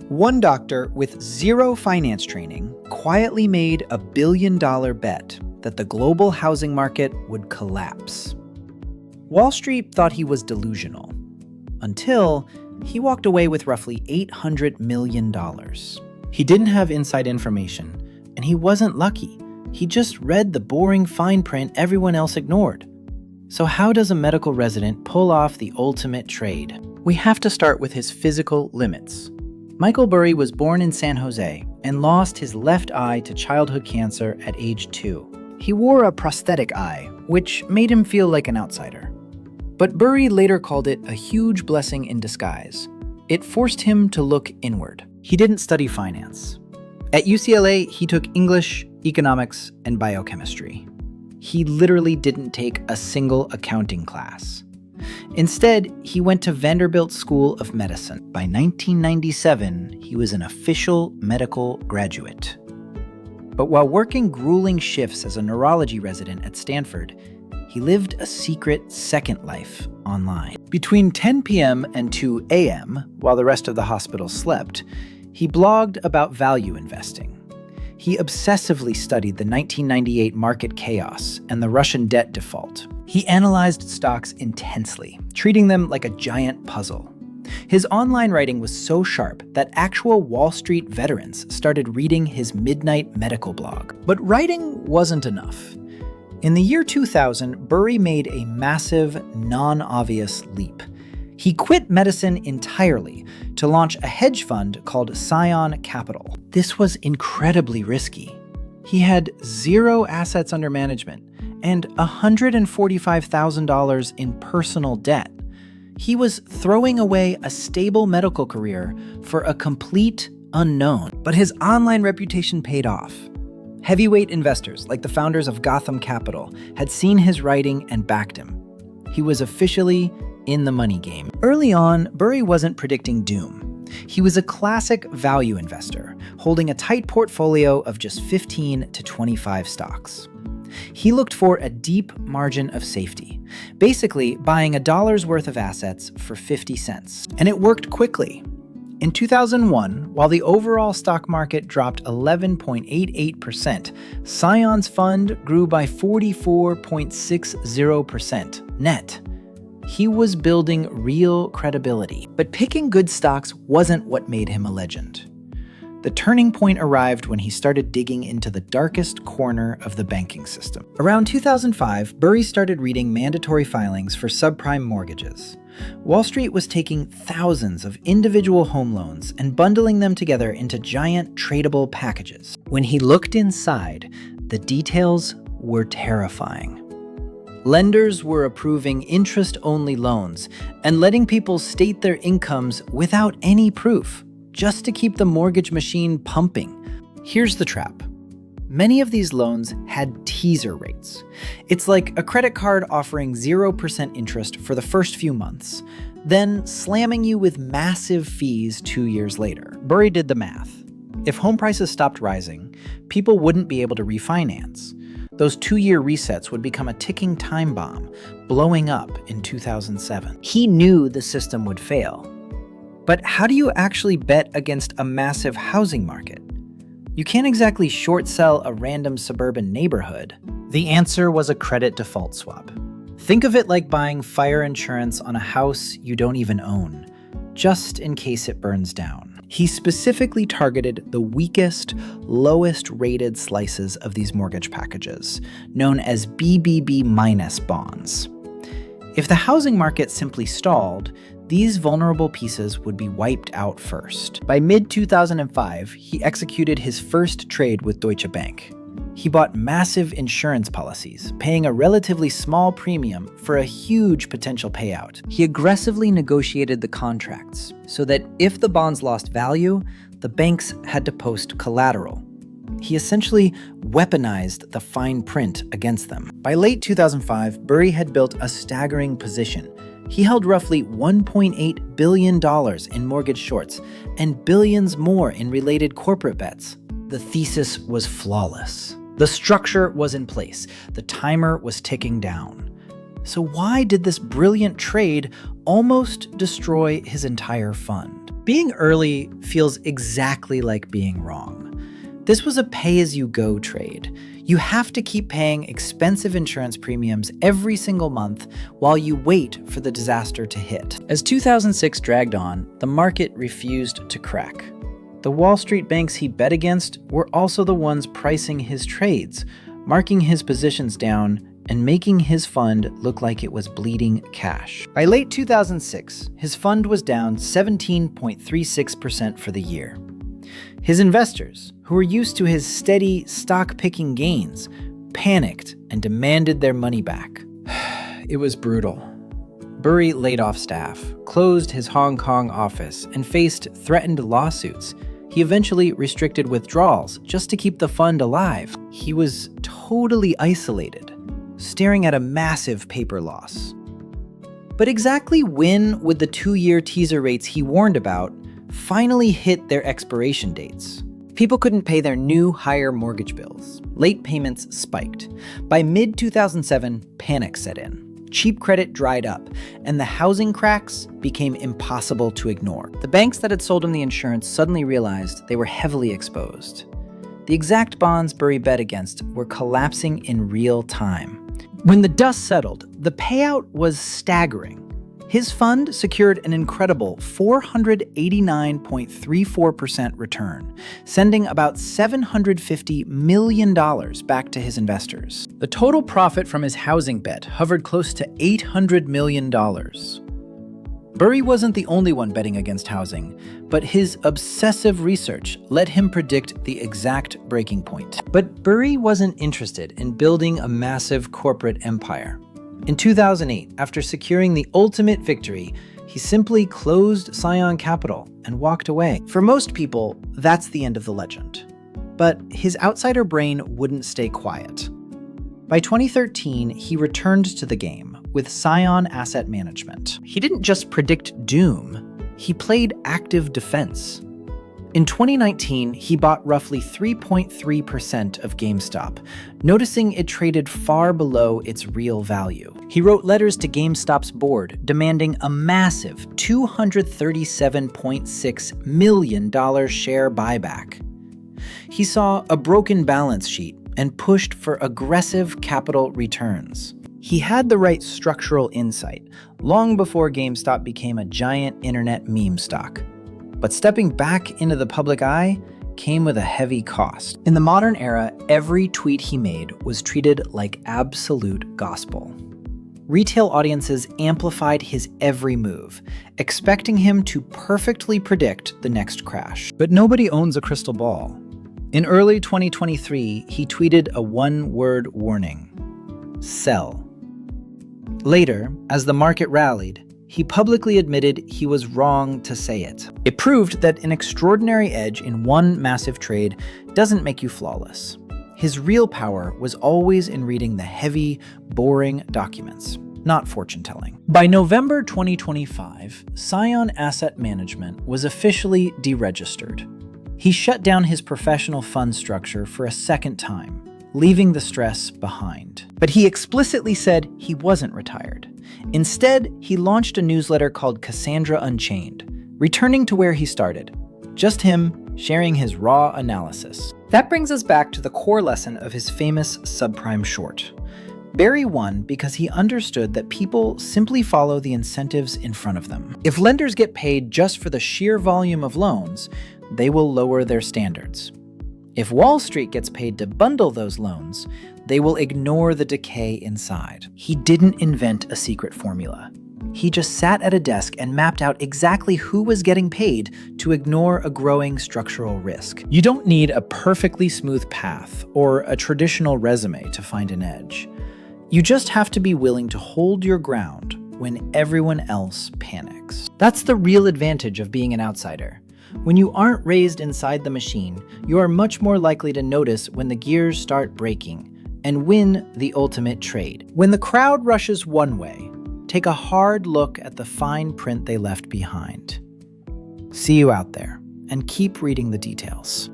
One doctor with zero finance training quietly made a $1 billion bet that the global housing market would collapse. Wall Street thought he was delusional, until he walked away with roughly $800 million. He didn't have inside information, and he wasn't lucky. He just read the boring fine print everyone else ignored. So how does a medical resident pull off the ultimate trade? We have to start with his physical limits. Michael Burry was born in San Jose and lost his left eye to childhood cancer at age 2. He wore a prosthetic eye, which made him feel like an outsider. But Burry later called it a huge blessing in disguise. It forced him to look inward. He didn't study finance. At UCLA, he took English, economics, and biochemistry. He literally didn't take a single accounting class. Instead, he went to Vanderbilt School of Medicine. By 1997, he was an official medical graduate. But while working grueling shifts as a neurology resident at Stanford, he lived a secret second life online. Between 10 p.m. and 2 a.m., while the rest of the hospital slept, he blogged about value investing. He obsessively studied the 1998 market chaos and the Russian debt default. He analyzed stocks intensely, treating them like a giant puzzle. His online writing was so sharp that actual Wall Street veterans started reading his midnight medical blog. But writing wasn't enough. In the year 2000, Burry made a massive, non-obvious leap. He quit medicine entirely to launch a hedge fund called Scion Capital. This was incredibly risky. He had zero assets under management and $145,000 in personal debt. He was throwing away a stable medical career for a complete unknown. But his online reputation paid off. Heavyweight investors, like the founders of Gotham Capital, had seen his writing and backed him. He was officially in the money game. Early on, Burry wasn't predicting doom. He was a classic value investor, holding a tight portfolio of just 15 to 25 stocks. He looked for a deep margin of safety, basically buying $1's worth of assets for 50 cents. And it worked quickly. In 2001, while the overall stock market dropped 11.88%, Scion's fund grew by 44.60% net. He was building real credibility. But picking good stocks wasn't what made him a legend. The turning point arrived when he started digging into the darkest corner of the banking system. Around 2005, Burry started reading mandatory filings for subprime mortgages. Wall Street was taking thousands of individual home loans and bundling them together into giant tradable packages. When he looked inside, the details were terrifying. Lenders were approving interest-only loans and letting people state their incomes without any proof, just to keep the mortgage machine pumping. Here's the trap. Many of these loans had teaser rates. It's like a credit card offering 0% interest for the first few months, then slamming you with massive fees 2 years later. Burry did the math. If home prices stopped rising, people wouldn't be able to refinance. Those 2-year resets would become a ticking time bomb, blowing up in 2007. He knew the system would fail. But how do you actually bet against a massive housing market? You can't exactly short sell a random suburban neighborhood. The answer was a credit default swap. Think of it like buying fire insurance on a house you don't even own, just in case it burns down. He specifically targeted the weakest, lowest rated slices of these mortgage packages, known as BBB- bonds. If the housing market simply stalled, these vulnerable pieces would be wiped out first. By mid-2005, he executed his first trade with Deutsche Bank. He bought massive insurance policies, paying a relatively small premium for a huge potential payout. He aggressively negotiated the contracts so that if the bonds lost value, the banks had to post collateral. He essentially weaponized the fine print against them. By late 2005, Burry had built a staggering position. He held roughly $1.8 billion in mortgage shorts and billions more in related corporate bets. The thesis was flawless. The structure was in place. The timer was ticking down. So why did this brilliant trade almost destroy his entire fund? being early feels exactly like being wrong. This was a pay-as-you-go trade. You have to keep paying expensive insurance premiums every single month while you wait for the disaster to hit. As 2006 dragged on, the market refused to crack. The Wall Street banks he bet against were also the ones pricing his trades, marking his positions down, and making his fund look like it was bleeding cash. By late 2006, his fund was down 17.36% for the year. His investors, who were used to his steady stock-picking gains, panicked and demanded their money back. It was brutal. Burry laid off staff, closed his Hong Kong office, and faced threatened lawsuits. He eventually restricted withdrawals just to keep the fund alive. He was totally isolated, staring at a massive paper loss. But exactly when would the 2-year teaser rates he warned about finally hit their expiration dates? People couldn't pay their new, higher mortgage bills. Late payments spiked. By mid-2007, panic set in. Cheap credit dried up, and the housing cracks became impossible to ignore. The banks that had sold him the insurance suddenly realized they were heavily exposed. The exact bonds Burry bet against were collapsing in real time. When the dust settled, the payout was staggering. His fund secured an incredible 489.34% return, sending about $750 million back to his investors. The total profit from his housing bet hovered close to $800 million. Burry wasn't the only one betting against housing, but his obsessive research let him predict the exact breaking point. But Burry wasn't interested in building a massive corporate empire. In 2008, after securing the ultimate victory, he simply closed Scion Capital and walked away. For most people, that's the end of the legend. But his outsider brain wouldn't stay quiet. By 2013, he returned to the game with Scion Asset Management. He didn't just predict doom, he played active defense. In 2019, he bought roughly 3.3% of GameStop, noticing it traded far below its real value. He wrote letters to GameStop's board demanding a massive $237.6 million share buyback. He saw a broken balance sheet and pushed for aggressive capital returns. He had the right structural insight long before GameStop became a giant internet meme stock. But stepping back into the public eye came with a heavy cost. In the modern era, every tweet he made was treated like absolute gospel. Retail audiences amplified his every move, expecting him to perfectly predict the next crash. But nobody owns a crystal ball. In early 2023, he tweeted a one-word warning: sell. Later, as the market rallied, he publicly admitted he was wrong to say it. It proved that an extraordinary edge in one massive trade doesn't make you flawless. His real power was always in reading the heavy, boring documents, not fortune-telling. By November 2025, Scion Asset Management was officially deregistered. He shut down his professional fund structure for a second time, leaving the stress behind. But he explicitly said he wasn't retired. Instead, he launched a newsletter called Cassandra Unchained, returning to where he started. Just him sharing his raw analysis. That brings us back to the core lesson of his famous subprime short. Burry won because he understood that people simply follow the incentives in front of them. If lenders get paid just for the sheer volume of loans, they will lower their standards. If Wall Street gets paid to bundle those loans, they will ignore the decay inside. He didn't invent a secret formula. He just sat at a desk and mapped out exactly who was getting paid to ignore a growing structural risk. You don't need a perfectly smooth path or a traditional resume to find an edge. You just have to be willing to hold your ground when everyone else panics. That's the real advantage of being an outsider. When you aren't raised inside the machine, you are much more likely to notice when the gears start breaking and win the ultimate trade. When the crowd rushes one way, take a hard look at the fine print they left behind. See you out there, and keep reading the details.